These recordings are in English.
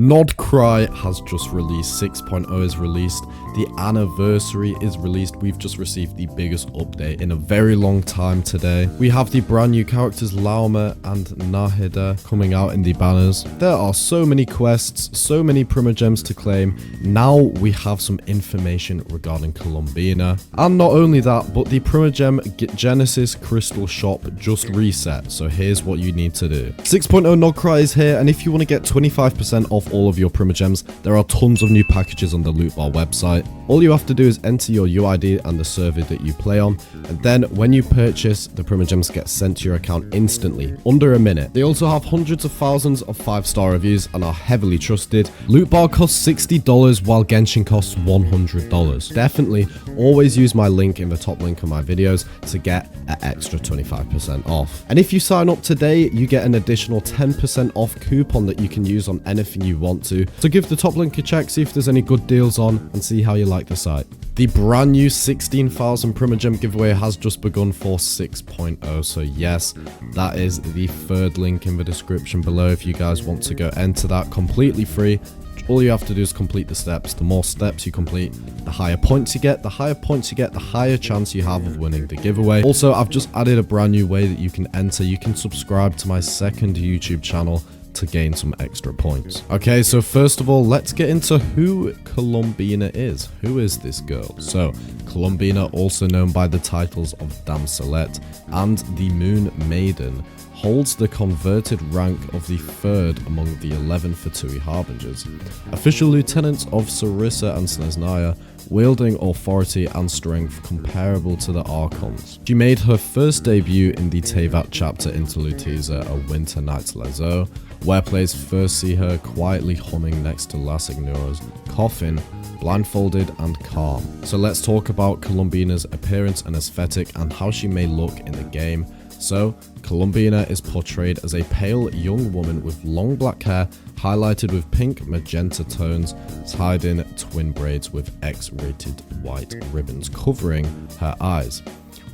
Nod Cry has just released, 6.0 is released, the anniversary is released. We've just received the biggest update in a very long time today. We have the brand new characters Lauma and Nahida coming out in the banners. There are so many quests, so many primogems to claim. Now we have some information regarding Columbina. And not only that, but the primogem Genesis Crystal Shop just reset. So here's what you need to do. 6.0 Nod Cry is here, and if you want to get 25% off all of your primogems, there are tons of new packages on the loot bar website. All you have to do is enter your UID and the server that you play on, and then when you purchase, the primogems get sent to your account instantly, under a minute. They also have hundreds of thousands of 5-star reviews and are heavily trusted. Loot bar costs $60 while Genshin costs $100. Definitely always use my link in the top link of my videos to get an extra 25% off. And if you sign up today, you get an additional 10% off coupon that you can use on anything you want to. So give the top link a check, see if there's any good deals on, and see how you like the site. The brand new 16,000 primogem giveaway has just begun for 6.0. So yes, that is the third link in the description below if you guys want to go enter that completely free. All you have to do is complete the steps. The more steps you complete, the higher points you get. The higher points you get, the higher chance you have of winning the giveaway. Also, I've just added a brand new way that you can enter. You can subscribe to my second YouTube channel to gain some extra points. Okay, so first of all, let's get into who Columbina is. Who is this girl? So, Columbina, also known by the titles of Damselet and the Moon Maiden, holds the converted rank of the 3rd among the 11 Fatui Harbingers, official lieutenants of Tsaritsa and Snezhnaya, wielding authority and strength comparable to the Archons. She made her first debut in the Tevat chapter interlude teaser, A Winter Night's Lazo, where players first see her quietly humming next to La Signora's coffin, blindfolded and calm. So let's talk about Columbina's appearance and aesthetic and how she may look in the game. So, Columbina is portrayed as a pale young woman with long black hair highlighted with pink magenta tones, tied in twin braids with X-rated white ribbons covering her eyes.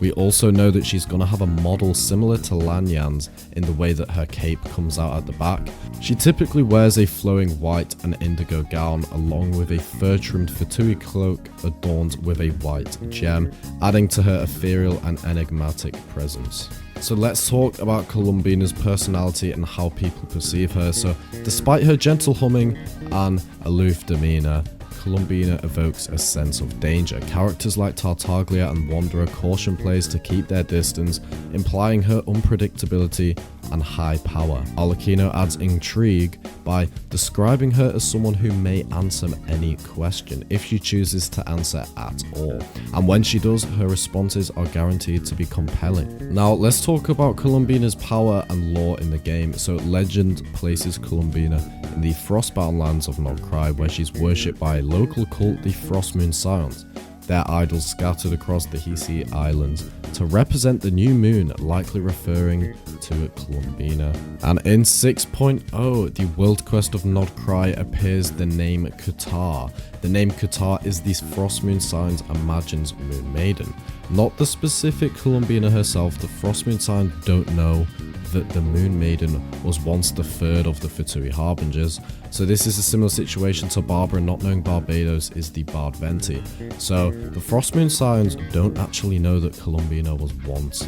We also know that she's going to have a model similar to Lanyan's in the way that her cape comes out at the back. She typically wears a flowing white and indigo gown along with a fur-trimmed Fatui cloak adorned with a white gem, adding to her ethereal and enigmatic presence. So let's talk about Columbina's personality and how people perceive her. So despite her gentle humming and aloof demeanor, Columbina evokes a sense of danger. Characters like Tartaglia and Wanderer caution players to keep their distance, implying her unpredictability and high power. Arlecchino adds intrigue by describing her as someone who may answer any question if she chooses to answer at all. And when she does, her responses are guaranteed to be compelling. Now, let's talk about Columbina's power and lore in the game. So legend places Columbina in the Frostbound lands of Nod Cry, where she's worshipped by a local cult, the Frostmoon Scions. Their idols scattered across the Hisi Islands to represent the new moon, likely referring to Columbina. And in 6.0, the world quest of Nod Cry appears the name Qatar. The name Qatar is the Frostmoon Scions Imagine's Moon Maiden. Not the specific Columbina herself. The Frostmoon Scions don't know that the Moon Maiden was once the 3rd of the Fatui Harbingers. So this is a similar situation to Barbara not knowing Barbados is the Bard Venti. So the Frostmoon Scions don't actually know that Columbina was once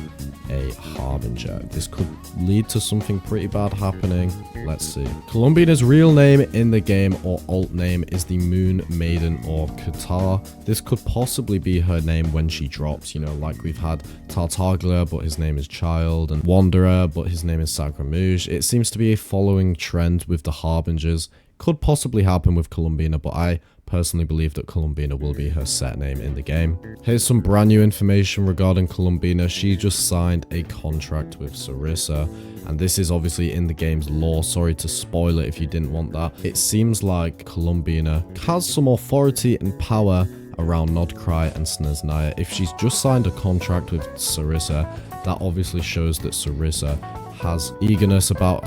a Harbinger. This could lead to something pretty bad happening. Let's see. Columbina's real name in the game or alt name is the Moon Maiden or Qatar. This could possibly be her name when she drops, you know, like we've had Tartaglia, but his name is Child, and Wanderer, but his name is Sacramouche. It seems to be a following trend with the Harbingers. Could possibly happen with Columbina, but I personally believe that Columbina will be her set name in the game. Here's some brand new information regarding Columbina. She just signed a contract with Tsaritsa, and this is obviously in the game's lore. Sorry to spoil it if you didn't want that. It seems like Columbina has some authority and power around Nod Cry and Snezhnaya. If she's just signed a contract with Tsaritsa, that obviously shows that Tsaritsa has eagerness about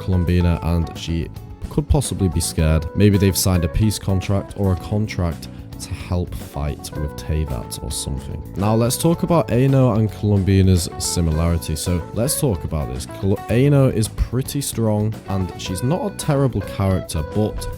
Columbina, and she could possibly be scared. Maybe they've signed a peace contract or a contract to help fight with Teyvat or something. Now let's talk about Aino and Columbina's similarity. So let's talk about this. Aino is pretty strong and she's not a terrible character, but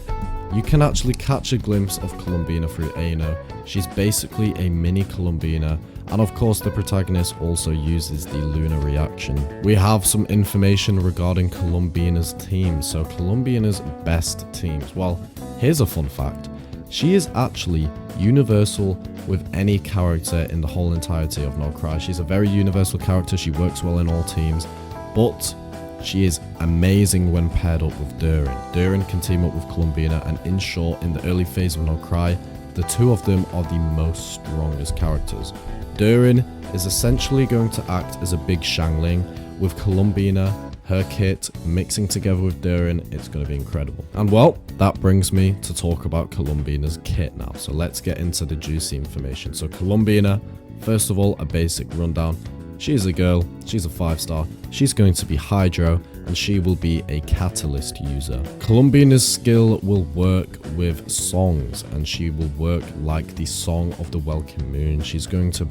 you can actually catch a glimpse of Columbina through Aino. She's basically a mini Columbina, and of course the protagonist also uses the lunar reaction. We have some information regarding Columbina's team. So Columbina's best teams. Well, here's a fun fact. She is actually universal with any character in the whole entirety of Not Cry. She's a very universal character. She works well in all teams, but she is amazing when paired up with Durin. Durin can team up with Columbina, and in short, in the early phase of Not Cry, the two of them are the most strongest characters. Durin is essentially going to act as a big Shangling with Columbina, her kit, mixing together with Durin. It's going to be incredible. And well, that brings me to talk about Columbina's kit now. So let's get into the juicy information. So Columbina, first of all, a basic rundown. She is a girl, she's a 5-star, she's going to be Hydro, and she will be a Catalyst user. Columbina's skill will work with songs, and she will work like the Song of the Welkin Moon. She's going to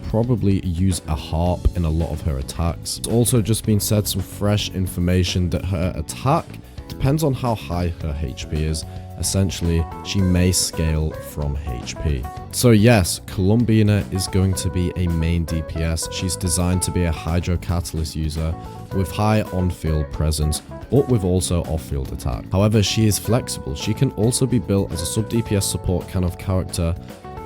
probably use a harp in a lot of her attacks. It's also just been said some fresh information that her attack depends on how high her HP is. Essentially, she may scale from HP. So yes, Columbina is going to be a main DPS. She's designed to be a Hydro Catalyst user with high on-field presence, but with also off-field attack. However, she is flexible. She can also be built as a sub-DPS support kind of character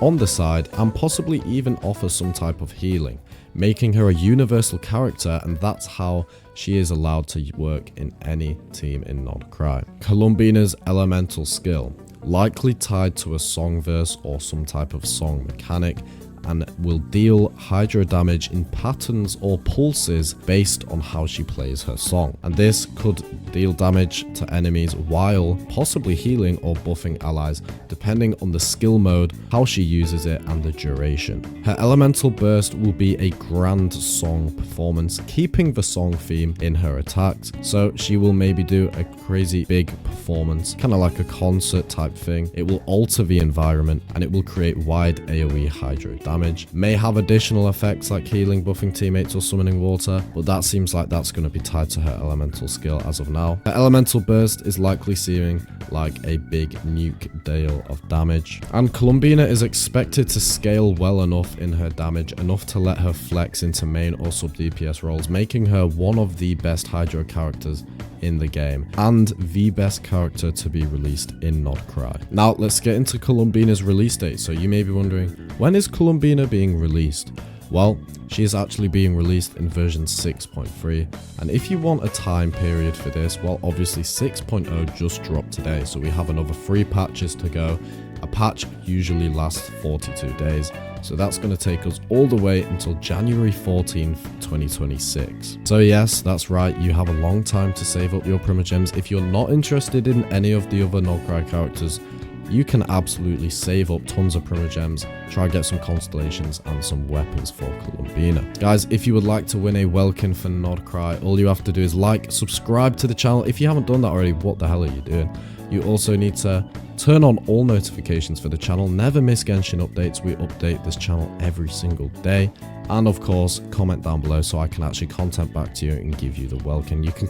on the side, and possibly even offer some type of healing, making her a universal character, and that's how she is allowed to work in any team in Not Cry. Columbina's elemental skill, likely tied to a song verse or some type of song mechanic, and will deal hydro damage in patterns or pulses based on how she plays her song. And this could deal damage to enemies while possibly healing or buffing allies, depending on the skill mode, how she uses it, and the duration. Her elemental burst will be a grand song performance, keeping the song theme in her attacks. So she will maybe do a crazy big performance, kind of like a concert type thing. It will alter the environment, and it will create wide AoE hydro damage. May have additional effects like healing, buffing teammates, or summoning water, but that seems like that's going to be tied to her elemental skill as of now. Her elemental burst is likely seeming like a big nuke deal of damage, and Columbina is expected to scale well enough in her damage, enough to let her flex into main or sub DPS roles, making her one of the best hydro characters in the game and the best character to be released in Not Cry. Now let's get into Columbina's release date. So you may be wondering, when is Columbina being released? Well, she is actually being released in version 6.3, and if you want a time period for this, well, obviously 6.0 just dropped today, so we have another 3 patches to go. A patch usually lasts 42 days, so that's going to take us all the way until January 14th, 2026. So yes, that's right, you have a long time to save up your Primogems. If you're not interested in any of the other Not Cry characters, you can absolutely save up tons of Primogems, try and get some constellations and some weapons for Columbina. Guys, if you would like to win a Welkin for Not Cry, all you have to do is like, subscribe to the channel. If you haven't done that already, what the hell are you doing? You also need to turn on all notifications for the channel. Never miss Genshin updates. We update this channel every single day. And of course, comment down below so I can actually content back to you and give you the Welkin. You can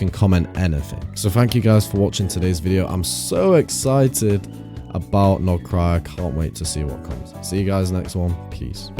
comment anything. So thank you guys for watching today's video. I'm so excited about Not Cry. I can't wait to see what comes. See you guys next one. Peace.